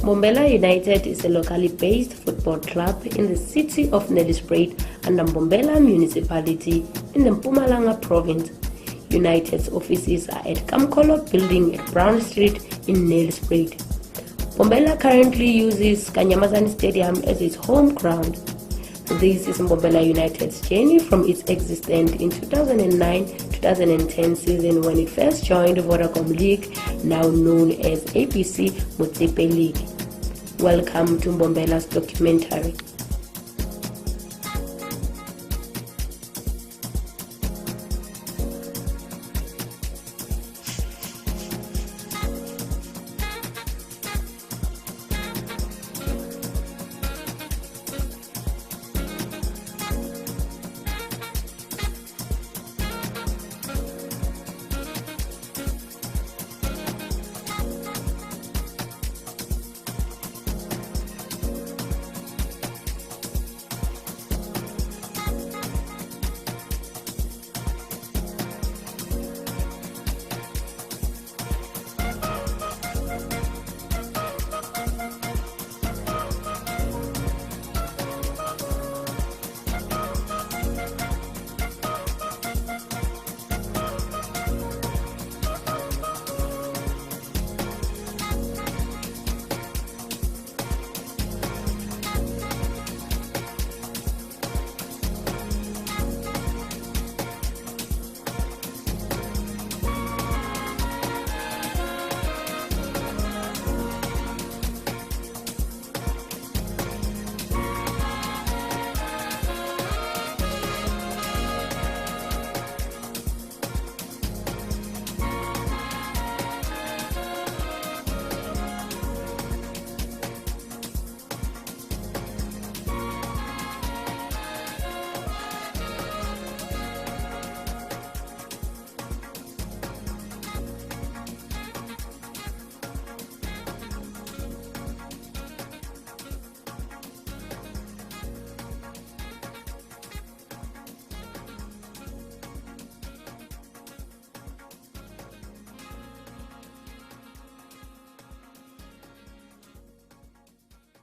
Mbombela United is a locally based football club in the city of Nelspruit under Mbombela municipality in the Mpumalanga province. United's offices are at Kamkolo building at Brown Street in Nelspruit. Mbombela currently uses Kanyamazane Stadium as its home ground. This is Mbombela United's journey from its existence in 2009-2010 season when it first joined Vodacom League, now known as ABC Matsebula League. Welcome to Mbombela's documentary.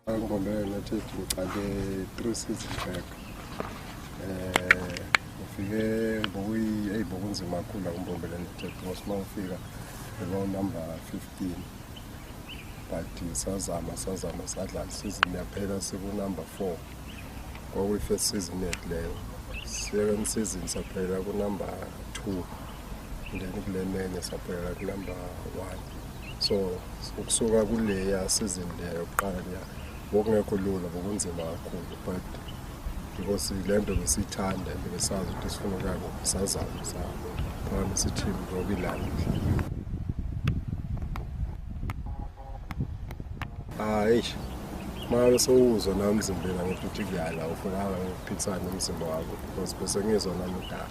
Mbombela United ngiqale 3 seasons back. Ufike bokunzima kakhulu kuMbombela United ngoba mawufika number 15. But sazama sadlala season yaphela siku number 4. Kwakuyi first season yethu leyo. Second season saphela ku number 2. Then kulenene saphela ku number 1. So ukusuka kuleya season leyo yokuqala bokungekho lula bokunzima kakhulu, but because lento besithanda besazi ukuthi sifuna ukuyako sazama phakathi sithini ngoba ilana. Manje sowuzwa nami emzimbeni ngithi kuyala ufuna ukuphithana umzimba wakho because bese ngizwa nami udala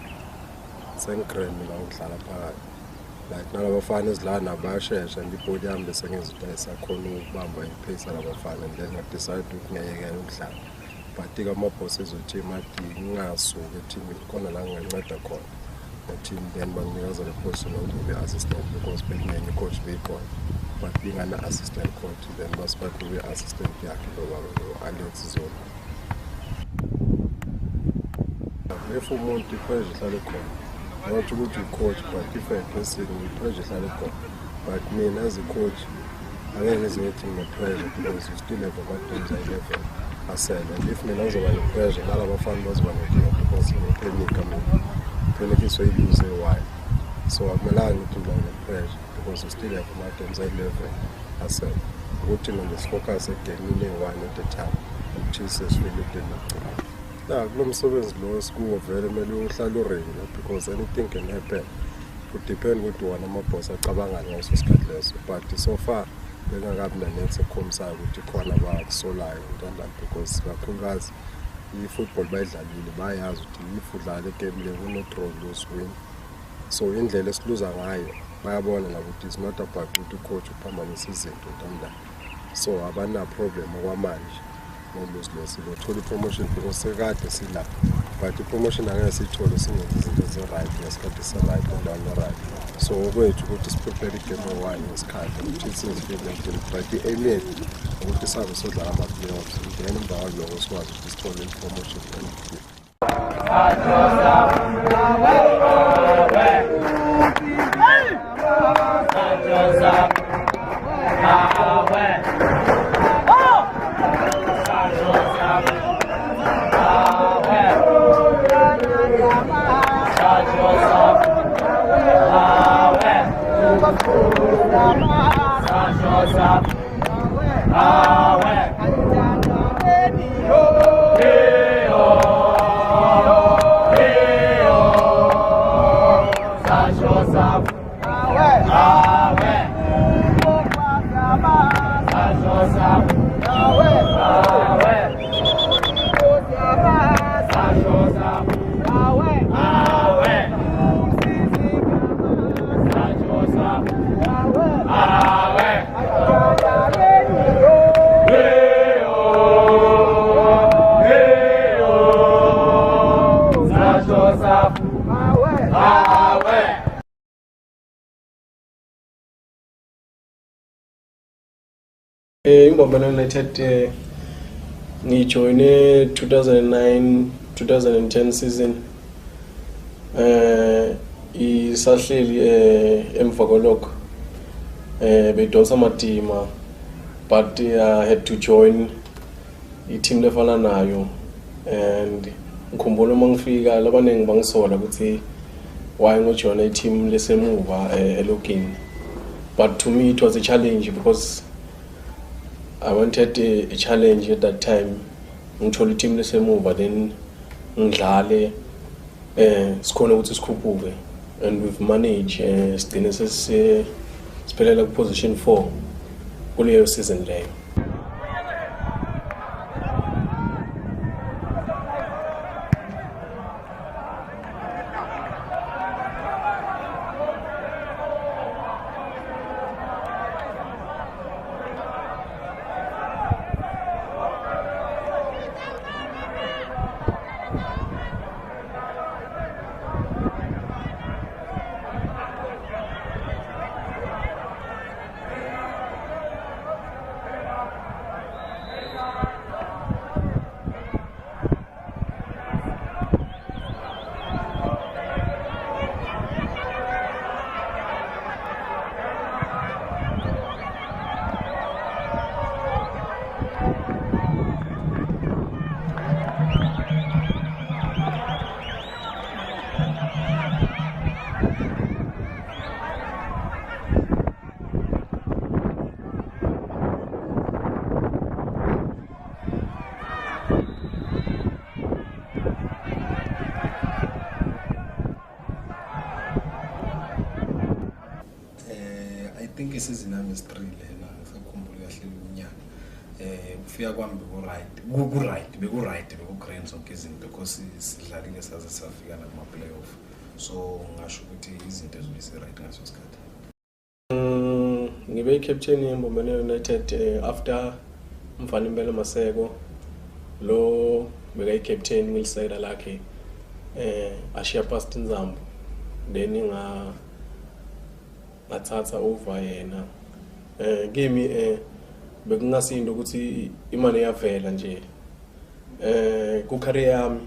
sengigreme la ukudlala phakathi. Like nalabafana ezilana bayashesha ibhodi yami bese ngizwa esakhona ukubamba ipace labafana and then I decide ukuthi ngiyekela ukudlala. But amaboss ezothi mathi ngingasuki eteamini khona la nginceda khona. Team then banginikeza le position of assistant because benginye coach bekhona. But being an assistant coach then basibathi ube assistant yakhe lo Alex Zolo. If umuntu ipressure ihlale khona. I want to go to coach, but if I person with pressure, but me as a coach, I don't know the pressure because you still have about things I left. I said, and if me knows about the pressure, none of my fans was one of you because you pay me coming. Clinic is so you say why. So I'm allowing to learn the pressure because you still have about things I left. I said, working on this focus again, one at a time. And Jesus really did not. Kulomsebenzi lo school vele mele uhlale uready because anything can happen. It depend ukuthi wona amaboss acabanga ngaso isikhathi leso, but so far bengakabi nenethi ekhomsayo ukuthi khona abakusolayo ntandani because kakhulukazi i-football bayidlalile bayazi ukuthi if udlala igame le kuno-draw lose win. So indlela esiluza ngayo bayabona nabo ukuthi it's not about ukuthi ucoach uphambanisa izinto ntandani. So abana problem okwamanje. Almost less. We told the promotion because sekade silapha. but i-promotion angeke siyithole singenza izinto ezi-right ngesikhathi esi-right endaweni e-right. So okwethu ukuthi siprepare igame eyi-one ngesikhathi ukuthi singifile endlini, but i-aim yethu ukuthi sabe sodlala ama-playoffs then emva kwaloko sikwazi ukuthi sithole i-promotion. Mbombela United ngijoine 2009-2010 season isahleli emva kolokho bedonsa amadima, but I had to join i-team lefana nayo, and ngikhumbula uma ngifika labanengi bangisola ukuthi why ngojoina i-team lesemuva elogini, but to me it was a challenge because I wanted a challenge at that time. Ngithola i-team lesemuva then ngidlale sikhona ukuthi sikhuphuke, and we've managed sigcine siphelela ku-position 4 kuleyo season leyo. I think isizini yami yesi-3 lena ngisakhumbula kahle unyaka kufika kwami beku-right beku-grand zonke izinto because sidlalile saze safika nakuma-playoff, so ngasho ukuthi izinto ezobe zi-right ngaso sikhathi. Ngibe i-captain yeMbombela United after Mbombela Maseko, lo beka i-captain ngilisayida lakhe ashiya past Nzambo, then ngathatha over yena. Kimi bekungasinto ukuthi imali iyavela nje ku career yami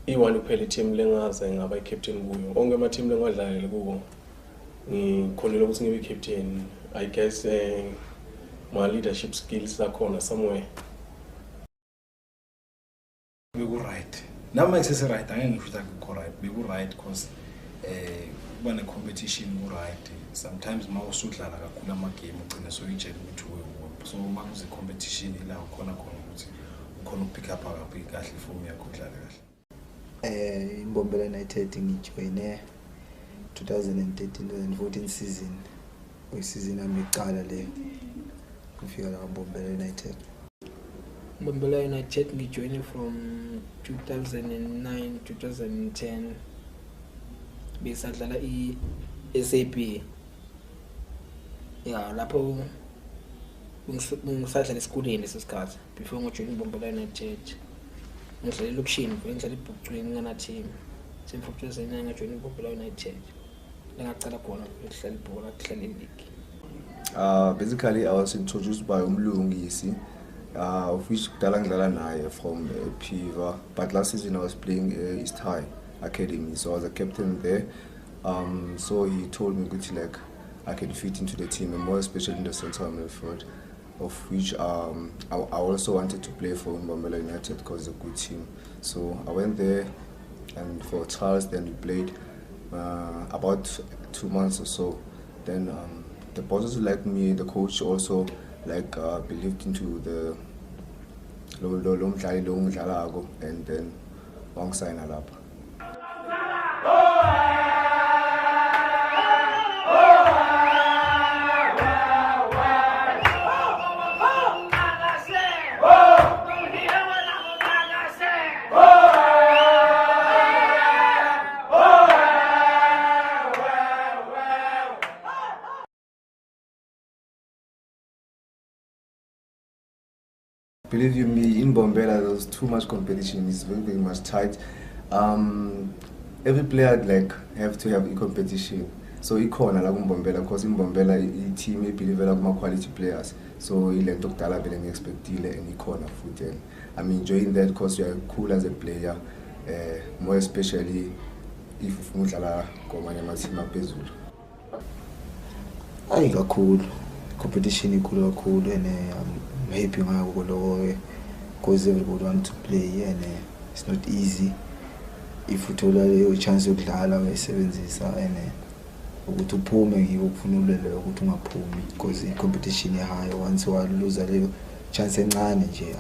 i-one kuphela team lengaze ngaba i-captain kuyo. Onke ama team lengadlalele kuwo ngikhonela ukuthi ngibe i-captain. I guess my leadership skills zakhona somewhere. Beku-right nami ngisese-right, angeke ngisho ukuthi akukho-right, beku-right because kuba ne-competition ku-right. Sometimes uma usudlala kakhulu amagame ugcine soyitshela ukuthi uwe, so uma kuze-competition ila ukhona ukuthi ukhona ukupick up kahle ifomu yakho udlale kahle. Mbombela United ngijoyine 2013-2014 season, kuyisizini yami yokuqala le ngifika la Mbombela United. Mbombela United ngijoyine from 2009-2010 besadlala i-SAP. Yeah, lapho ngisadlala esikoleni leso sikhathi before ngijoyine Mbombela United. ngidlala elokishini ngidlala ibhucweni ngana team semfocus enanga join Mbombela United ngacala khona ukudlala ibhola kudlala league. Basically I was introduced by Umlungisi, of which kudala ngidlala naye from Piva, but last season I was playing East High Academy, so I was a captain there. So he told me good like I can fit into the team, and more especially in the central midfield, of which I also wanted to play for Mbombela United because it's a good team. So I went there, and for trials then we played about 2 months or so. Then the bosses liked me, the coach also believed into the long and then long sign up. Believe you me, in Mbombela there was too much competition. It's very, very much tight. Every player have to have a competition. So ikhona la Mbombela because in Mbombela I team develop more quality players. So ilento kudala vele ngiexpectile and ikhona futhi, and I'm enjoying that because you are cool as a player, more especially if ufuna udlala komanye ama-team aphezulu. Hayi kakhulu. Competition ikhulu kakhulu, and I'm happy ngako because everybody wants to play, and it's not easy. If uthola leyo chance yokudlala uyisebenzisa, and ukuthi uphume ngiko kufunulele ukuthi ungaphumi because i-competition high. Once waluza leyo chance encane nje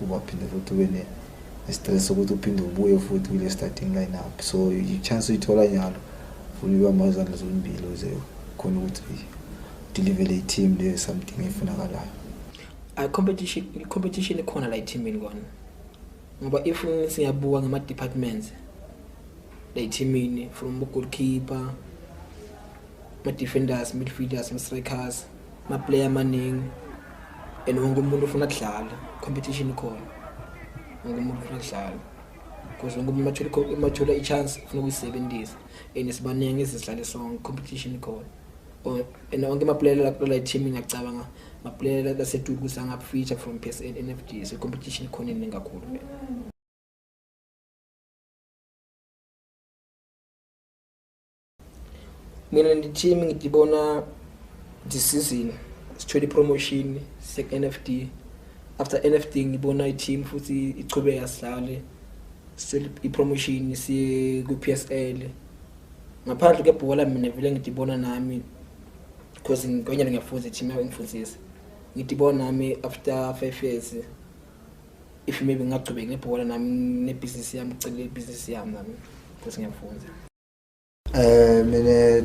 uba phinde futhi ube ne-stress ukuthi uphinde ubuye futhi kule starting lineup. So i-chance uyithola nyalo futhi uba mazandla zombili uze khona ukuthi deliver a team there something efunakalayo. Competition ikhona la teamini kona ngoba if siyabuka ngama departments la teamini, from goalkeeper, ma defenders, midfielders, ma strikers, ma player maning, and wonke umuntu ufuna ukudlala. Competition ikhona, wonke umuntu ufuna ukudlala because wonke umuntu mathola i-chance ufuna ukuyisebenzisa, and sibaningi esidlala sonke. Competition ikhona, and wonke ama player la team ngiyacabanga ma player lasetulu kusanga feature from PSL NFG. So competition ikhona iningi kakhulu. Mina ndi team ngidibona this season sithole promotion sek NFD. After NFD ngibona i-team futhi ichubeka sidlale i-promotion si ku PSL. Ngaphandle kebhola mina vele ngidibona nami because ngikonyana ngiyafuza i-team engifundisa. Ngidibona nami after 5 years if maybe ngachubeka nebhola nami ne-business yami, ngicela i-business yami nami because ngiyafunza. Mina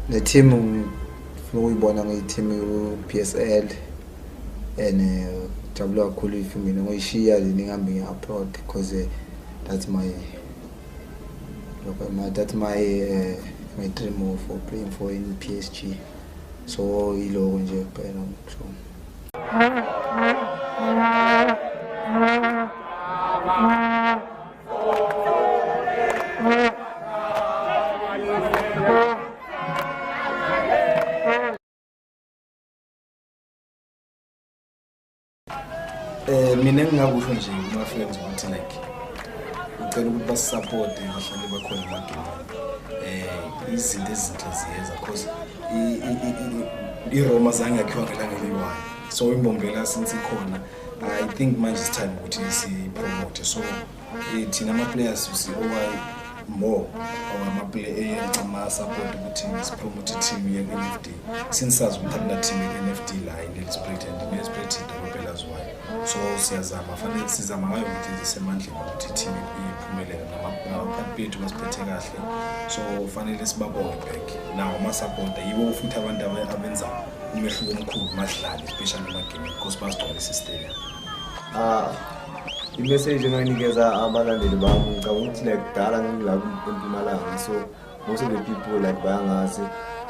the team ngifuna ukuyibona ngeyi-team ku-PSL, and jabula kakhulu if mina ngoyishiya le ngihambe nge-abroad because that's my dream for playing for in PSG. So iloko nje kuphela so. Mina ngingakusho nje kuma friends ukuthi ngicela ukuthi basisupport bahlale bakhona emagame. Izinto ezinhle ziyeza because iRoma zange yakhiwa ngelanga eliyi-1. So iMbombela since ikhona, I think manje it's time ukuthi si-promote. So thina ama-players more ama-player ama-support ukuthi sipromote i-team ye-NFD since sazi ukuthi akuna-team ye-NFD la in-Nelspruit and i-Nelspruit idolobhela ziwayo. So siyazama, fanele sizama ngayo ukuthi zisemandleni ukuthi i-team iphumelele nabaphathi bethu basiphethe kahle. So fanele sibabonge back nawo ama-supporter yibo futhi abantu abenza umehluko omkhulu madlali especially emagame because basigcwalisa istadium. I-message engayinikeza abalandeli bami ngicabanga ukuthi kudala ngila eMpumalanga, so most of the people bayangazi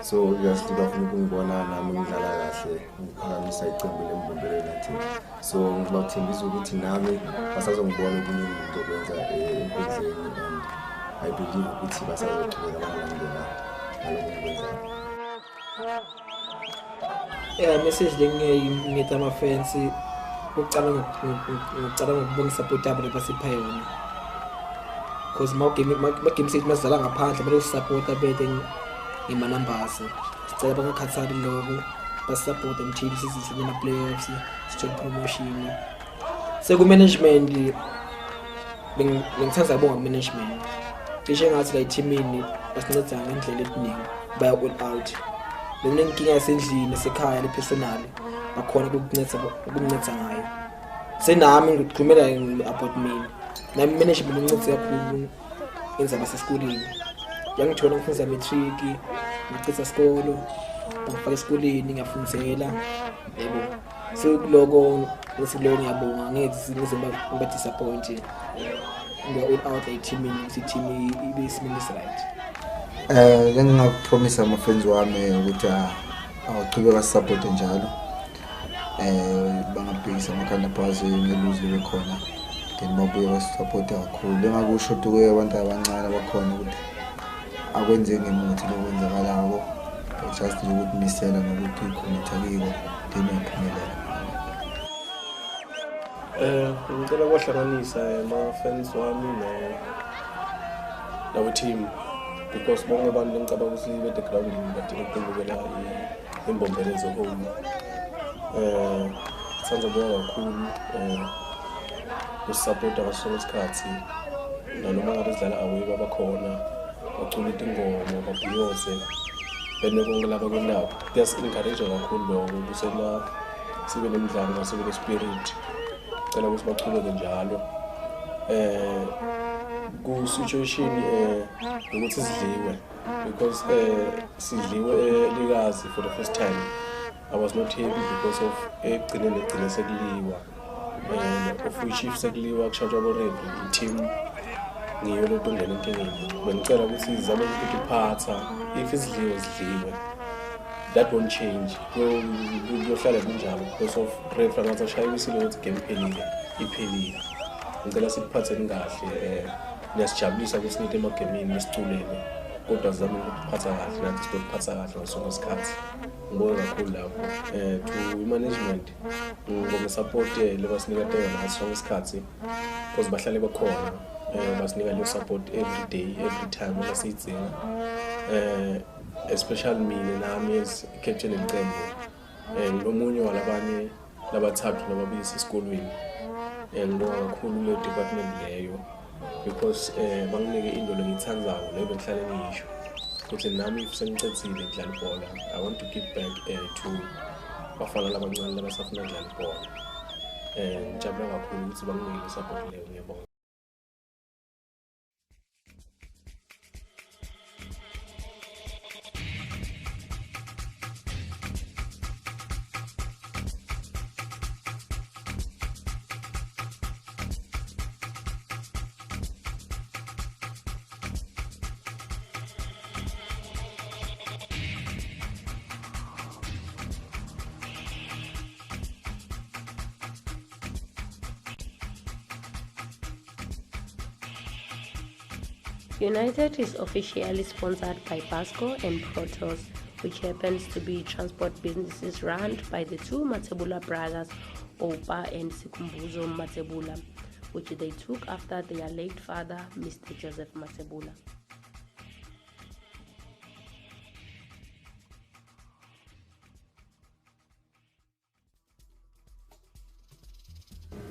so obviously bafuna ukungibona nami ngidlala kahle ngiphakamisa iqembu leMbombela United. So ngibathembisa ukuthi nami basazongibona ukuthi ngizokwenza empezeni, and I believe ukuthi basazoqhubeka bangilandela ngalokho engikwenzayo. Message lengiyinikeza ama-fans ukucala ngokubonga support yabo lebasipha yona, because ma-game sethu masidlala ngaphandle kumele usipporta bede ngima-numbers. Sicela bangakhathali lokho, basisapporte until sizisele ama-playoffs, sithole promotion. Seku-management bengithanda ukubonga ku-management, cishe ngathi la ethimini basinceda ngendlela eziningi, baya all out. Benginenkinga yasendlini esekhaya le-personal, bakhona ukunceda ngayo. Senami ngikhulumela about mina, nami management ngincede kakhulu ngenza basesikoleni. Yangithola ngifundisa matric, ngicitha isikolo, bangifaka esikoleni ngiyafundisela, yebo. So kuloko ngiyabonga, angeke ngize ngiba-disappoint. Ngiya all out ethimini ukuthi i-team ibe esimeni esi-right. Ngingakupromise ama-fans wami ukuthi awuqhubeka support njalo, bangabhekisa amakhanda phasi ngeluzi libe khona, then babuye basupporte kakhulu. Engakusho kuye abantu abancane abakhona ukuthi akwenze ngemuthi lokwenzakalayo, just nje ukuthi misela nokuthi ikhomitha kiko, then uyaphumelela. Ngicela ukuhlanganisa ama-fans wami nawe team, because bonke abantu ngicabanga ukuthi be-backgroundini badinga ukubukela iMbombela as a whole. Sithanda ukubonga kakhulu usupporta ngaso sonke isikhathi, nanoma ngabe sidlala away babakhona, bacula ingoma, babhiyoze, bene konke laba kwendawo. Kuyasi-encourage kakhulu lokho ukuthi sibe nemidlalo, sibe ne-spirit. Cela ukuthi baqhubeke njalo. Ku-situation ukuthi sidliwe, because sidliwe elikazi for the first time. I was not happy because of egcine sekuliwa, of which if sekuliwa kushajwa abo-referee, i-team ngiyo lento ungena enkingeni. Bengicela ukuthi izame ukuphatha, if izidliwe zidliwe, that won't change. Kuyohlala kunjalo because of referee ngathi ashayisile ukuthi game iphelile. Ngicela sikuphatheni kahle, niyasijabulisa ukuthi nithi emagemini nisiculele, kodwa sizame ukuphatha kahle, nathi sizophatha kahle ngasonke isikhathi. Ngibonga kakhulu lapho to management, ngisupport lebasinika yona ngaso sonke isikhathi, because bahlale bakhona, basinika le support every day, every time uma siyidzinga, especially mina nami as captain eqembu, nomunye walabanye labathathu lababuyisa esikolweni. Ngibonga kakhulu le department leyo, because banginike into lengiyithandayo leyo bengihlale ngisho ukuthi nami sengicedzile ukudlala ibhola, I want to give back to bafana labancane labasafuna ukudlala ibhola. Ngijabula kakhulu ukuthi banginike support leyo. Ngiyabonga. United is officially sponsored by Basco and Protos, which happens to be transport businesses run by the two Matsebula brothers, Opa and Sikumbuzo Matsebula, which they took after their late father, Mr. Joseph Matsebula.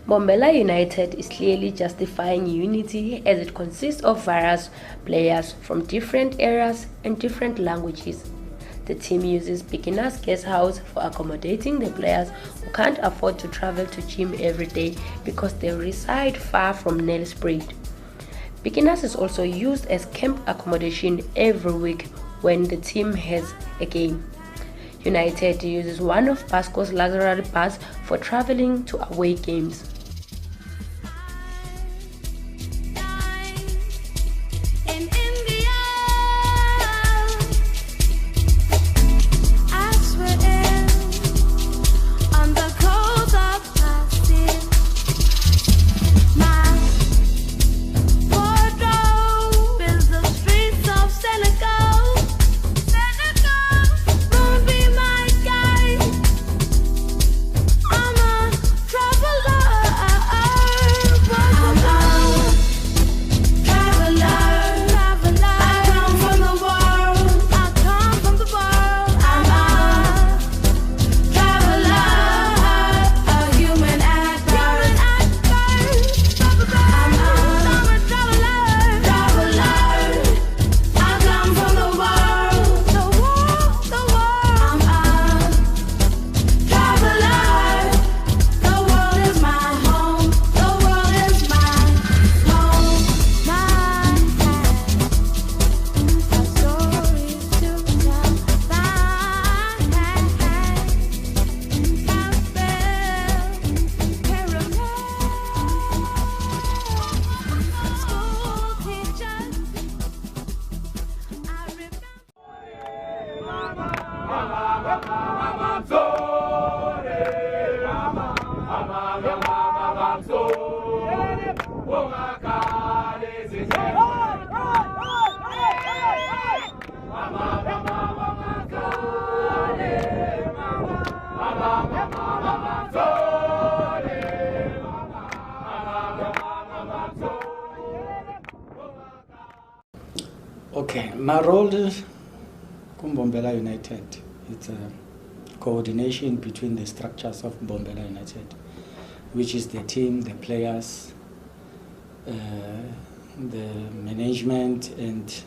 Mbombela United is clearly justifying unity as it consists of various players from different areas and different languages. The team uses beginners guest house for accommodating the players who can't afford to travel to gym every day because they reside far from Nelspruit. Beginners is also used as camp accommodation every week when the team has a game. United uses one of Basco's luxury bus for traveling to away games. Okay, my role is Mbombela United. It's a coordination between the structures of Mbombela United, which is the team, the players, the management and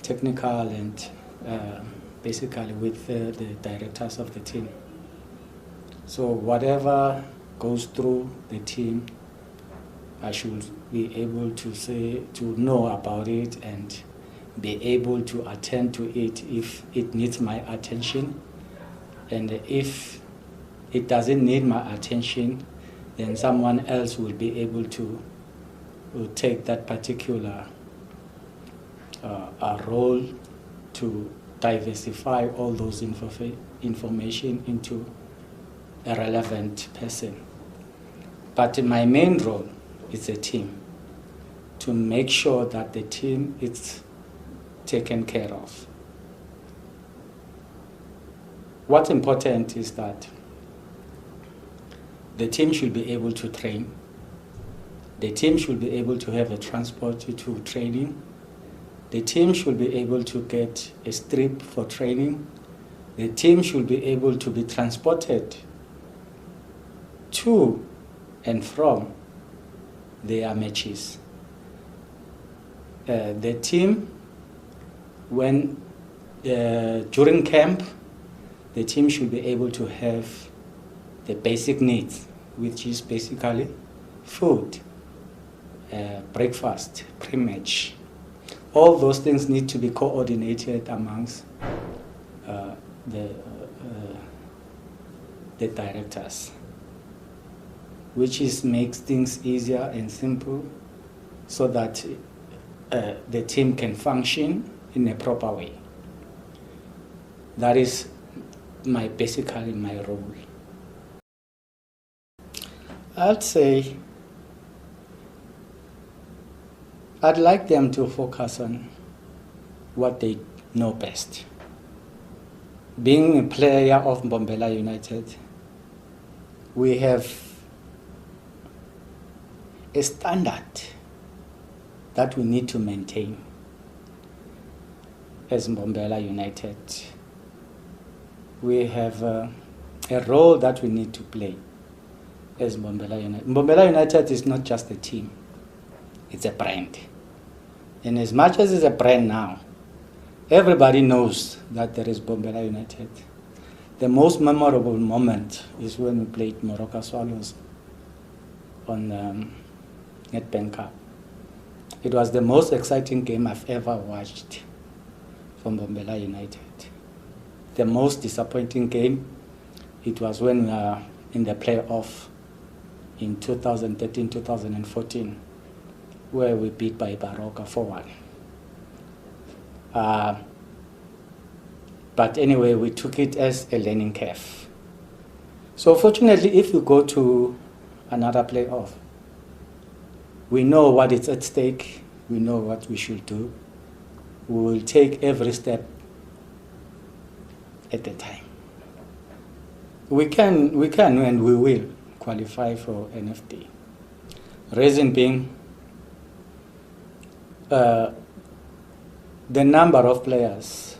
technical, and basically with the directors of the team. So whatever goes through the team, I should be able to know about it and be able to attend to it if it needs my attention. And if it doesn't need my attention, then someone else will be able to take that particular role to diversify all those information into a relevant person. But my main role is a team, to make sure that the team is taken care of. What's important is that the team should be able to train. The team should be able to have a transport to training. The team should be able to get a strip for training. The team should be able to be transported to and from their matches. The team, when during camp, the team should be able to have the basic needs, which is basically food, breakfast, pre-match. All those things need to be coordinated amongst the directors, which makes things easier and simple, so that the team can function in a proper way. That is basically my role. I'd say I'd like them to focus on what they know best. Being a player of Mbombela United, we have a standard that we need to maintain as Mbombela United. We have a role that we need to play as Mbombela United. Mbombela United is not just a team, it's a brand. And as much as it's a brand now, everybody knows that there is Mbombela United. The most memorable moment is when we played Morocco Swallows on Nedbank Cup. It was the most exciting game I've ever watched from Mbombela United. The most disappointing game, it was when we were in the playoff in 2013-2014, where we beat by Baroka 4-1. But anyway, we took it as a learning curve. So fortunately, if we go to another playoff, we know what is at stake, we know what we should do. We will take every step at a time. We can and we will qualify for NFT. Reason being, the number of players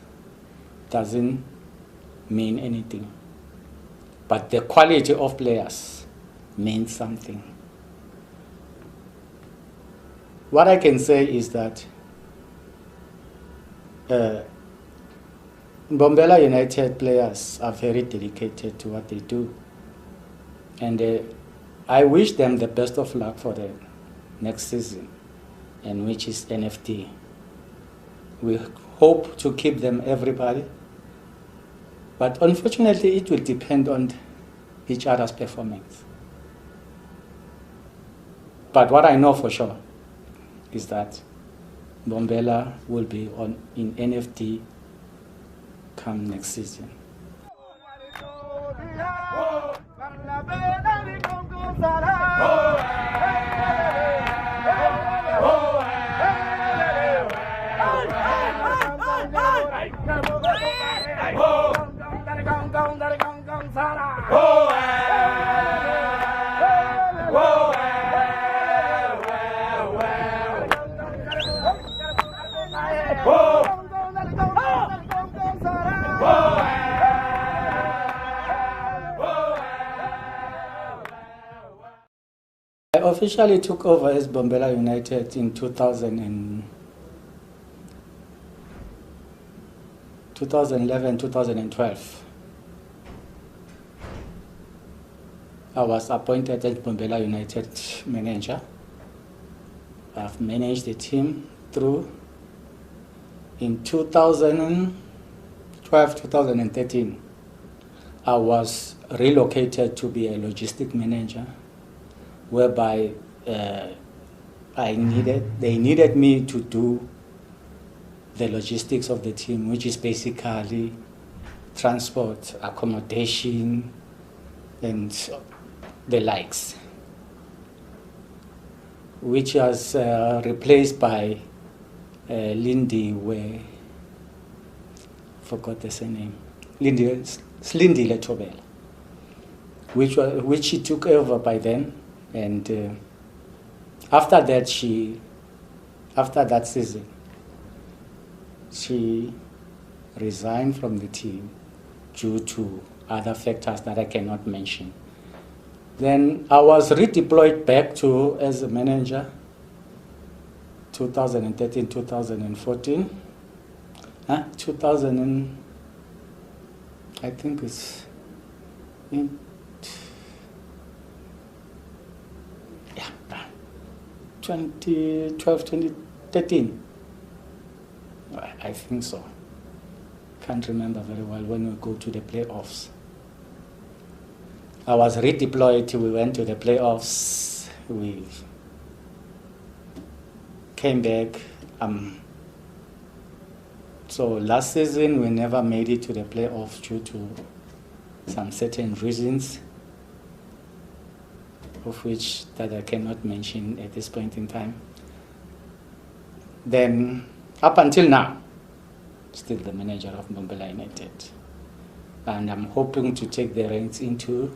doesn't mean anything, but the quality of players means something. What I can say is that Mbombela United players are very dedicated to what they do, and I wish them the best of luck for the next season, and which is NFT. We hope to keep them, everybody, but unfortunately it will depend on each other's performance. But what I know for sure is that Mbombela will be in NFT come next season. I officially took over as Mbombela United in 2011, 2012. I was appointed as Mbombela United manager. I've managed the team through in 2012, 2013. I was relocated to be a logistic manager, whereby they needed me to do the logistics of the team, which is basically transport, accommodation, and the likes, which was replaced by Lindy, forgot the surname, Slindy Letobela, which she took over by then. And after that season, she resigned from the team due to other factors that I cannot mention. Then I was redeployed back as a manager, 2013, 2014. 2012, 2013. I think so. Can't remember very well when we go to the playoffs. I was redeployed, we went to the playoffs, we came back. So last season we never made it to the playoffs due to some certain reasons, of which that I cannot mention at this point in time. Then, up until now, still the manager of Mbombela United. And I'm hoping to take the reins into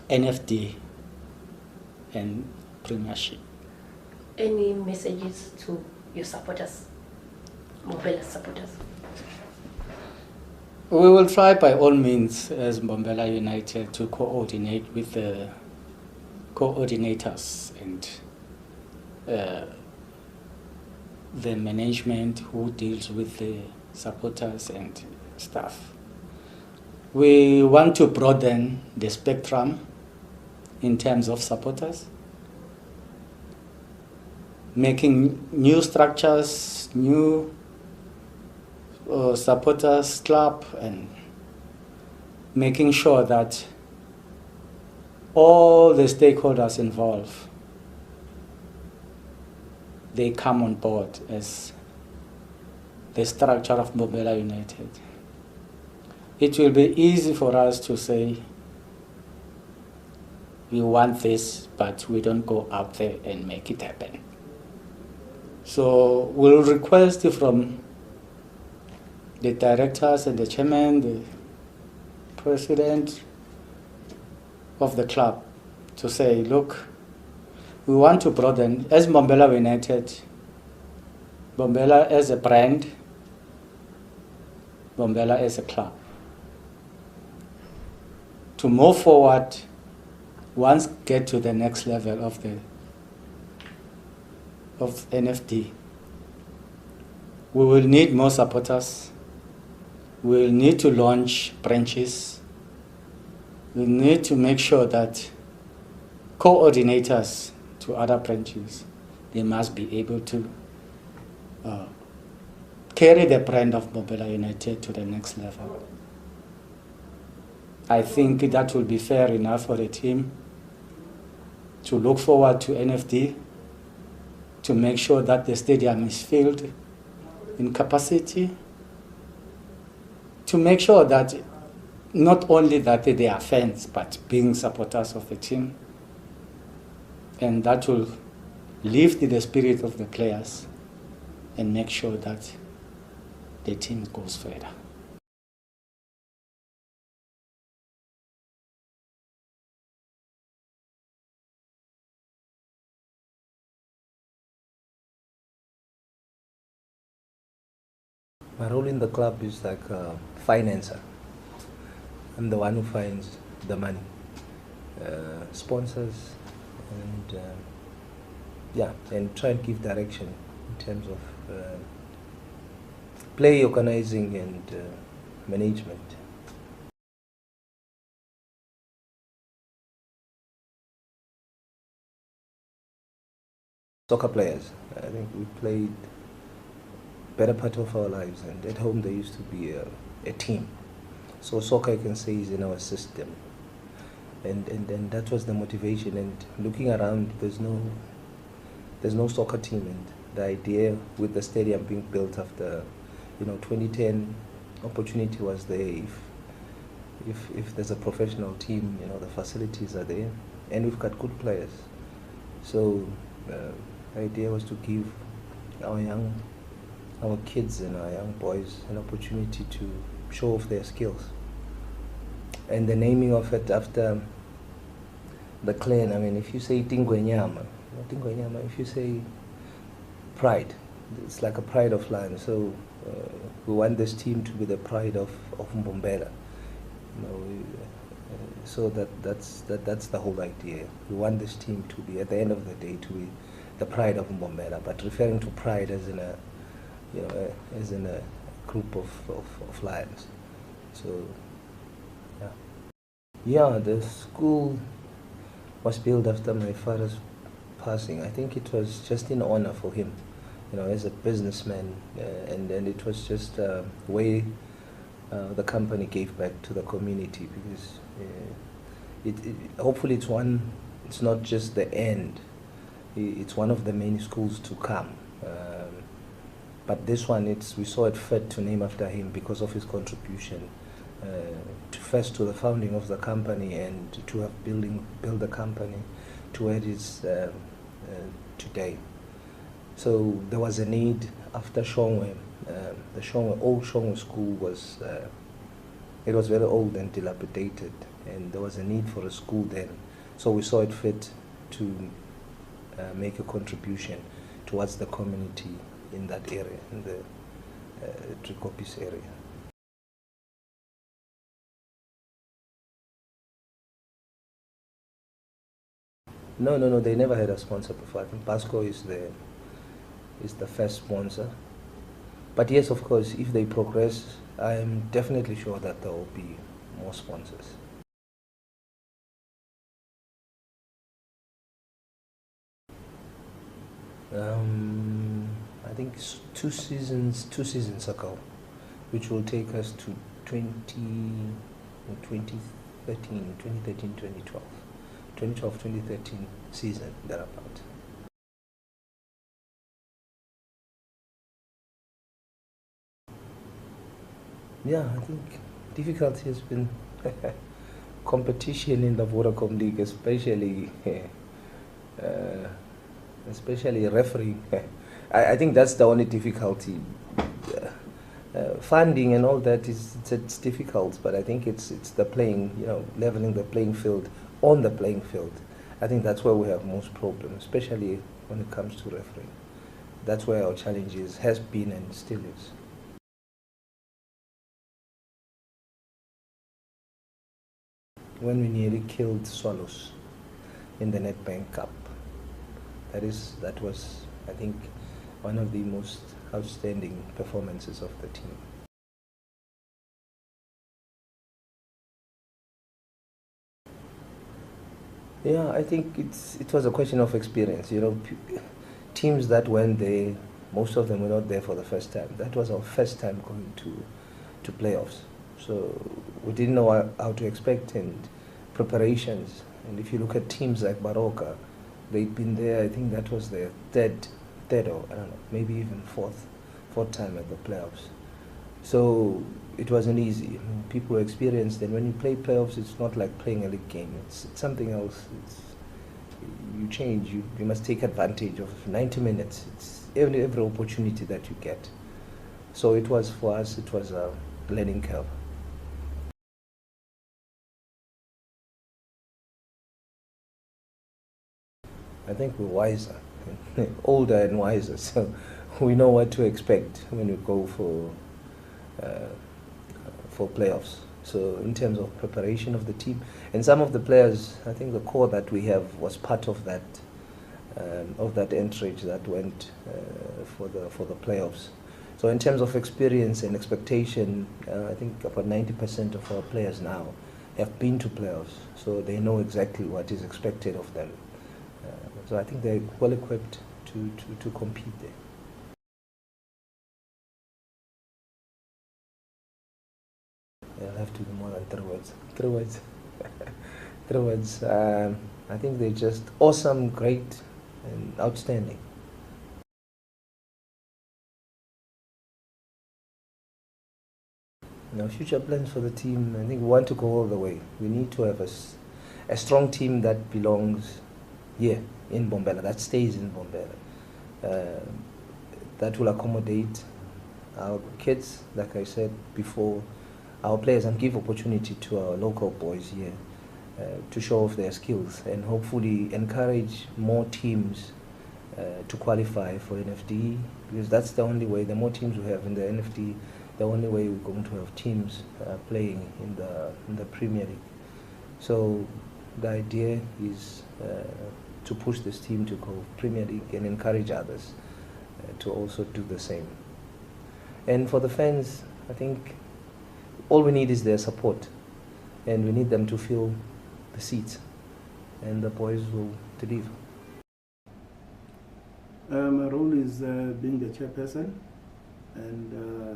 NFD and Premiership. Any messages to your supporters, Mbombela supporters? We will try by all means as Mbombela United to coordinate with the coordinators and the management who deals with the supporters and staff. We want to broaden the spectrum in terms of supporters, making new structures, new supporters club, and making sure that all the stakeholders involved, they come on board as the structure of Mbombela United. It will be easy for us to say we want this, but we don't go out there and make it happen. So we'll request from the directors and the chairman, the president of the club, to say, look, we want to broaden, as Mbombela United, Mbombela as a brand, Mbombela as a club. To move forward, once get to the next level of NFD, we will need more supporters. We will need to launch branches. We need to make sure that coordinators to other branches, they must be able to carry the brand of Mbombela United to the next level. I think that will be fair enough for the team to look forward to NFD, to make sure that the stadium is filled in capacity, to make sure that not only that they are fans, but being supporters of the team. And that will lift the spirit of the players and make sure that the team goes further. My role in the club is like a financer. I'm the one who finds the money, sponsors, and and try and give direction in terms of play organizing and management. Soccer players, I think we played better part of our lives, and at home there used to be a team. So soccer, I can say, is in our system, and that was the motivation. And looking around, there's no soccer team, and the idea with the stadium being built after 2010, opportunity was there. If there's a professional team, the facilities are there, and we've got good players. So the idea was to give our kids and our young boys an opportunity to show off their skills. And the naming of it after the clan, I mean, if you say Tingwenyama, if you say pride, it's like a pride of land. So we want this team to be the pride of Mbombela. So that's the whole idea. We want this team to be, at the end of the day, to be the pride of Mbombela, but referring to pride as in a group of lions. So the school was built after my father's passing. I think it was just in honor for him, as a businessman, and it was just a way the company gave back to the community, because hopefully it's not just the end, it's one of the many schools to come. But this one, we saw it fit to name after him because of his contribution, first to the founding of the company, and to have built the company to where it is today. So there was a need after Shongwe. The old Shongwe school was very old and dilapidated, and there was a need for a school then. So we saw it fit to make a contribution towards the community in that area, in the Trikopis area. No, they never had a sponsor before. I think Basco is the first sponsor. But yes, of course, if they progress, I am definitely sure that there will be more sponsors. I think it's two seasons ago, which will take us to 2013, 2012, 2013 season, thereabout. Yeah, I think difficulty has been competition in the Vodacom League, especially refereeing. I think that's the only difficulty. Funding and all that it's difficult, but I think it's the playing, leveling the playing field on the playing field. I think that's where we have most problems, especially when it comes to refereeing. That's where our challenge has been and still is. When we nearly killed Swallows in the Nedbank Cup, that was, I think, one of the most outstanding performances of the team. Yeah, I think it was a question of experience. Teams that went there, most of them were not there for the first time. That was our first time going to playoffs. So we didn't know how to expect, and preparations. And if you look at teams like Baroka, they'd been there, I think that was their third or I don't know, maybe even fourth time at the playoffs. So it wasn't easy. I mean, people were experienced, and when you play playoffs, it's not like playing a league game. It's something else. You change. You must take advantage of 90 minutes. It's every opportunity that you get. So it was for us. It was a learning curve. I think we're wiser, older and wiser. So we know what to expect when we go for playoffs. So in terms of preparation of the team, and some of the players, I think the core that we have was part of that entourage that went for the playoffs. So in terms of experience and expectation, I think about 90% of our players now have been to playoffs, so they know exactly what is expected of them. So I think they're well equipped to compete there. It'll have to be more than 3 words. 3 words. 3 words. I think they're just awesome, great, and outstanding. Now, future plans for the team, I think we want to go all the way. We need to have a strong team that belongs here in Mbombela, that stays in Mbombela, that will accommodate our kids, like I said before, our players, and give opportunity to our local boys here to show off their skills, and hopefully encourage more teams to qualify for NFD, because that's the only way. The more teams we have in the NFD, the only way we're going to have teams playing in the Premier League. So the idea is to push this team to go Premier League and encourage others to also do the same. And for the fans, I think all we need is their support, and we need them to fill the seats, and the boys will deliver. My role is being the chairperson, and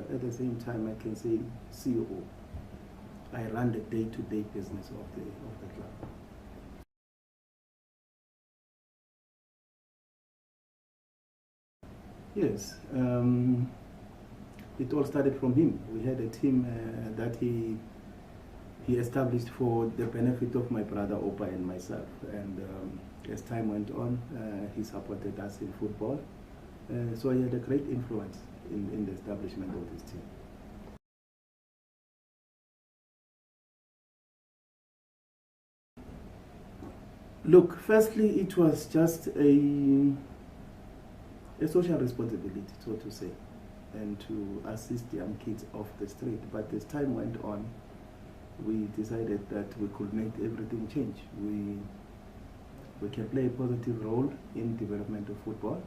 at the same time I can say COO. I run the day-to-day business of the club. Yes, it all started from him. We had a team that he established for the benefit of my brother Opa and myself, and as time went on, he supported us in football, so he had a great influence in the establishment of this team. Look, firstly, it was just a social responsibility, so to say, and to assist young kids off the street. But as time went on, we decided that we could make everything change. We can play a positive role in development of football,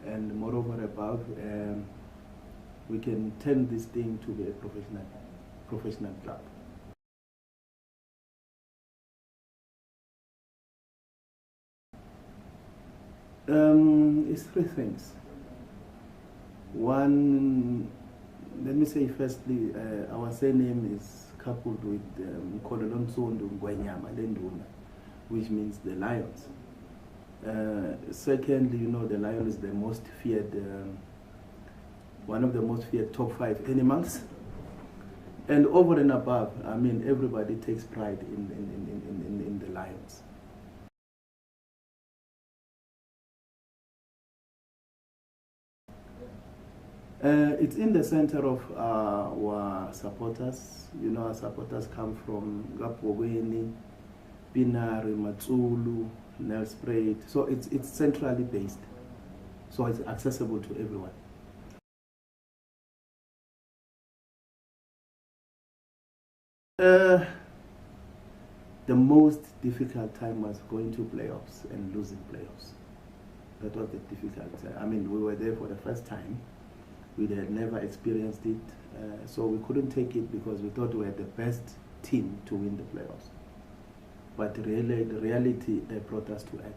and moreover above, we can turn this thing to be a professional club. It's 3 things. One, let me say firstly, our surname is coupled with Mkololonsondu Ngwenyama Lenduna, which means the lions. Secondly, you know, the lion is the most feared, one of the most feared top 5 animals. And over and above, I mean, everybody takes pride in the lions. It's in the center of our supporters. You know, our supporters come from Gapogweni, Pinari, Matsebula, Nelspruit. So it's centrally based. So it's accessible to everyone. The most difficult time was going to playoffs and losing playoffs. That was the difficult time. I mean, we were there for the first time. We had never experienced it, so we couldn't take it because we thought we had the best team to win the playoffs. But really, the reality brought us to it.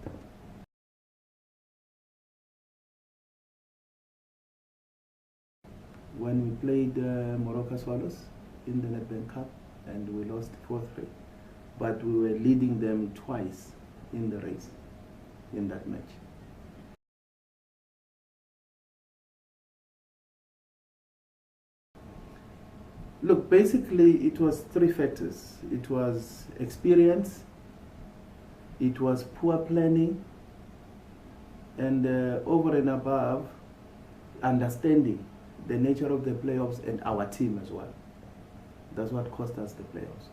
When we played Morocco Swallows in the Nedbank Cup, and we lost 4-3, but we were leading them twice in the race in that match. Look, basically it was three factors. It was experience, it was poor planning, and over and above, understanding the nature of the playoffs and our team as well. That's what cost us the playoffs.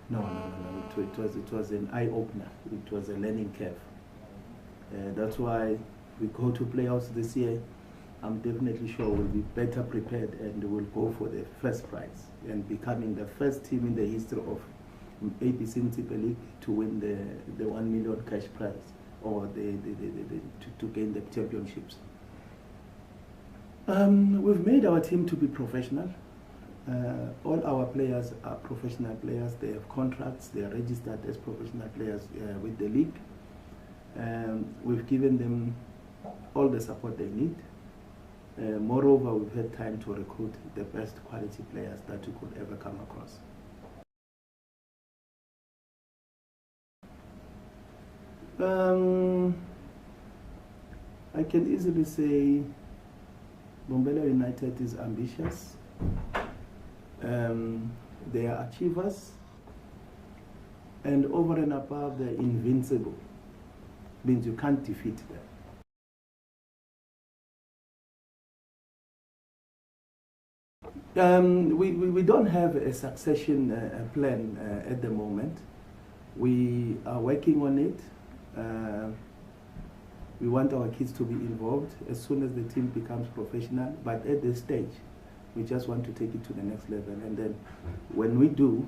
No. It was an eye-opener. It was a learning curve. That's why we go to playoffs this year. I'm definitely sure we'll be better prepared and we'll go for the first prize and becoming the first team in the history of ABC Municipal League to win the 1 million cash prize or to gain the championships. We've made our team to be professional. All our players are professional players. They have contracts. They are registered as professional players with the league. We've given them all the support they need. Moreover, we've had time to recruit the best quality players that you could ever come across. I can easily say Mbombela United is ambitious. They are achievers. And over and above, they're invincible. Means you can't defeat them. We don't have a succession plan at the moment. We are working on it. We want our kids to be involved as soon as the team becomes professional, but at this stage, we just want to take it to the next level. And then when we do,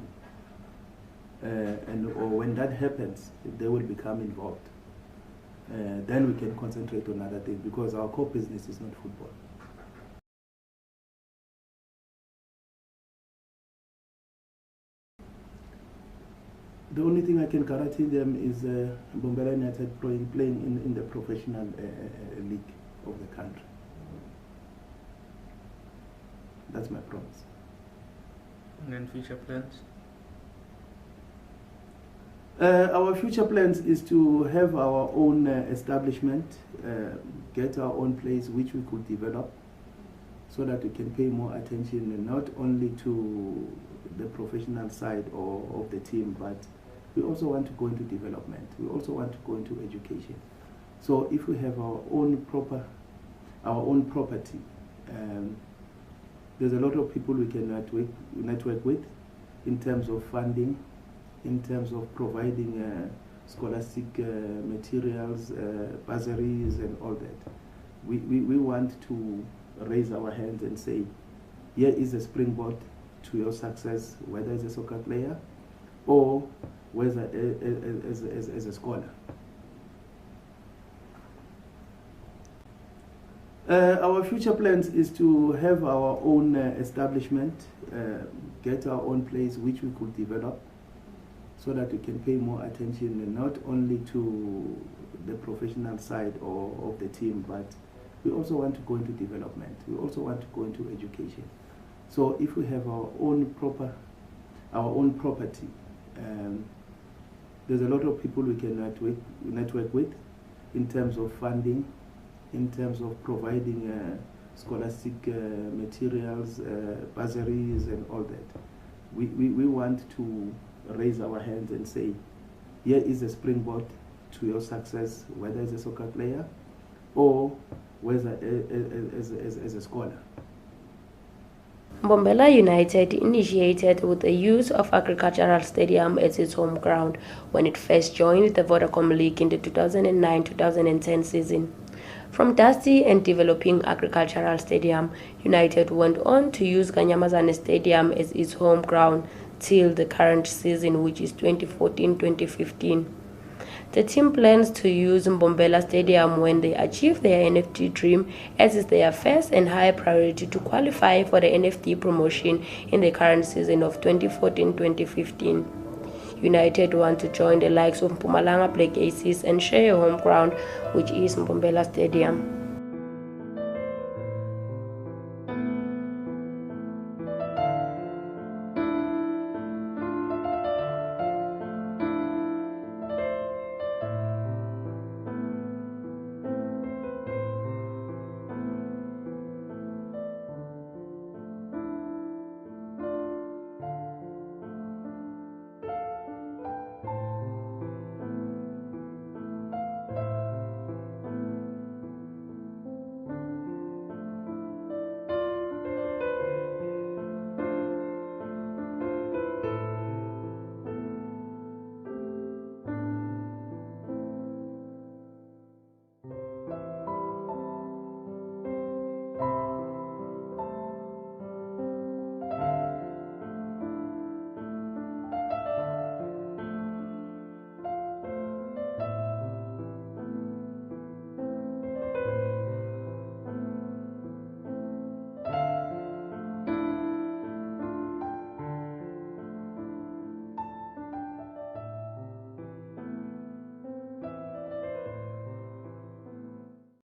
or when that happens, they will become involved. Then we can concentrate on other things because our core business is not football. The only thing I can guarantee them is Mbombela United playing in the professional league of the country. That's my promise. And then future plans? Our future plans is to have our own establishment, get our own place which we could develop so that we can pay more attention not only to the professional side of the team, but we also want to go into development. We also want to go into education. So if we have our own property, there's a lot of people we can network with in terms of funding, in terms of providing scholastic materials, bursaries and all that. We want to raise our hands and say, here is a springboard to your success, whether as a soccer player or whether as a scholar. Our future plans is to have our own establishment, get our own place which we could develop so that we can pay more attention not only to the professional side of the team, but we also want to go into development. We also want to go into education. So if we have our own property, there's a lot of people we can network with in terms of funding, in terms of providing scholastic materials, bursaries and all that. We want to raise our hands and say, here is a springboard to your success, whether as a soccer player or whether as a scholar. Mbombela United initiated with the use of Agricultural Stadium as its home ground when it first joined the Vodacom League in the 2009-2010 season. From dusty and developing Agricultural Stadium, United went on to use Kanyamazane Stadium as its home ground till the current season, which is 2014-2015. The team plans to use Mbombela Stadium when they achieve their NFT dream, as is their first and high priority to qualify for the NFT promotion in the current season of 2014-2015. United want to join the likes of Mpumalanga Black Aces and share a home ground, which is Mbombela Stadium.